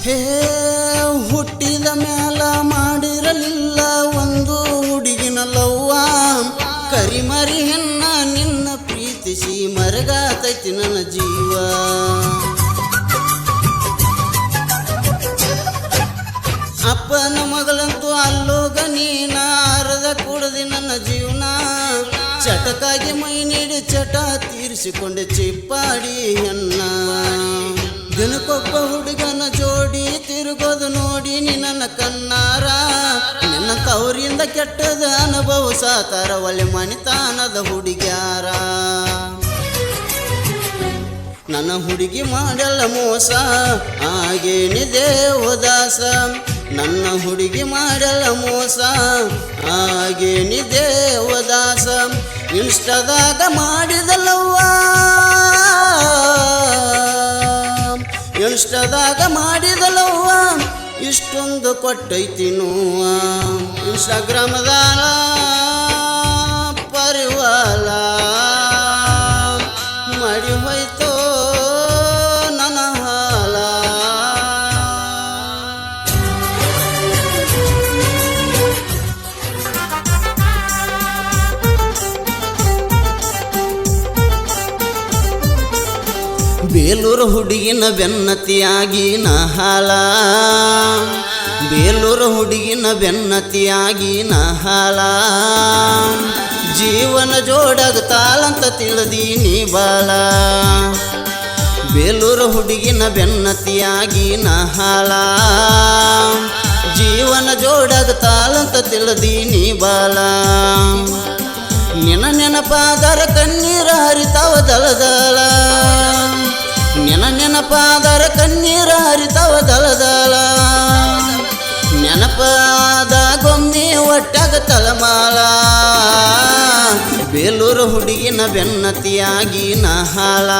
ಹೇ ಹುಟ್ಟಿದ ಮ್ಯಾಲ ಮಾಡಿರಲಿಲ್ಲ ಒಂದು ಹುಡುಗಿನ ಲವ್ವ ಕರಿಮರಿ ಹೆಣ್ಣ ನಿನ್ನ ಪ್ರೀತಿಸಿ ಮರಗಾತೈತಿ ನನ್ನ ಜೀವ ಅಪ್ಪನ ಮಗಳಂತೂ ಅಲ್ಲೋಗ ನೀನ ಅರದ ಕುಡದಿ ನನ್ನ ಜೀವನ ಚಟಕಾಗಿ ಮೈ ನೀಡಿ ಚಟ ತೀರಿಸಿಕೊಂಡೆ ಚಿಪ್ಪಾಡಿ ಹೆಣ್ಣ ದಿನಕ್ಕೊಬ್ಬ ಹುಡುಗನ ಜೋಡಿ ತಿರುಗೋದು ನೋಡಿ ನನ್ನ ಕಣ್ಣಾರ ನಿನ್ನ ತವರಿಂದ ಕೆಟ್ಟದ ಅನುಭವ ಸಾತಾರ ಒಳ್ಳೆ ಮನಿತಾನದ ಹುಡುಗ್ಯಾರ ನನ್ನ ಹುಡುಗಿ ಮಾಡಲ್ಲ ಮೋಸ ಆಗೇನಿದೆ ಉದಾಸ ನನ್ನ ಹುಡುಗಿ ಮಾಡಲ್ಲ ಮೋಸ ಆಗೇನಿದೆ ಉದಾಸ ಇನ್ಸ್ಟಾದಾಗ ಮಾಡಿದಲ್ಲವ್ವ ಇನ್ಸ್ಟಾದಾಗ ಮಾಡಿದಲ್ಲವ್ವ ಇಷ್ಟೊಂದು ಕೊಟ್ಟೈತಿ ನೋವ ಇನ್ಸ್ಟಾಗ್ರಾಮದಾನ ಪರಿವಾಲ ಮಾಡಿ ಹೋಯ್ತೋ ನನ್ನ ಹಾಲ ಬೇಲೂರು ಹುಡುಗಿನ ಬೆನ್ನತಿಯಾಗಿ ನಹಾಲ ಬೇಲೂರು ಹುಡುಗಿನ ಬೆನ್ನತಿಯಾಗಿ ನಹಾಲ ಜೀವನ ಜೋಡಾಗತಾಳಂತ ತಿಳಿದೀನಿ ಬಾಳ ಬೇಲೂರು ಹುಡುಗಿನ ಬೆನ್ನತಿಯಾಗಿ ನಹಾಲ ಜೀವನ ಜೋಡಾಗತಾಳಂತ ತಿಳಿದೀನಿ ಬಾಳ ನಿನ್ನ ನೆನಪಾದರ ಕಣ್ಣೀರ ಹರಿತಾವ ದಳದಳ ನಿನ್ನ ನೆನಪಾದರ ಕಣ್ಣೀರ ಹರಿತಾವ ದಳದಳ ನೆನಪಾದ ಗೊಮ್ಮೆ ಒಟ್ಟಾಗ ತಲಮಾಲ ಬೇಲೂರು ಹುಡುಗಿನ ಬೆನ್ನತಿಯಾಗಿ ನಹಾಲ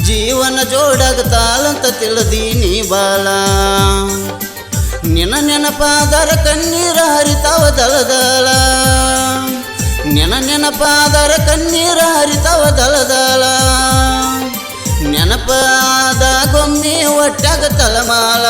ಜೀವನ ಜೋಡಾಗತಾಳಂತ ತಿಳಿದೀನಿ ಬಾಳ ನಿನ್ನ ನೆನಪಾದರ ಕಣ್ಣೀರ ಹರಿತಾವ ದಳದಳ ನಿನ್ನ ನೆನಪಾದರ ಕಣ್ಣೀರ ಹರಿತಾವ ದಳದಳ ನೆನಪಾದ ಗೊಮ್ಮೆ ಒಟ್ಟಾಗ ತಲಮಾಲ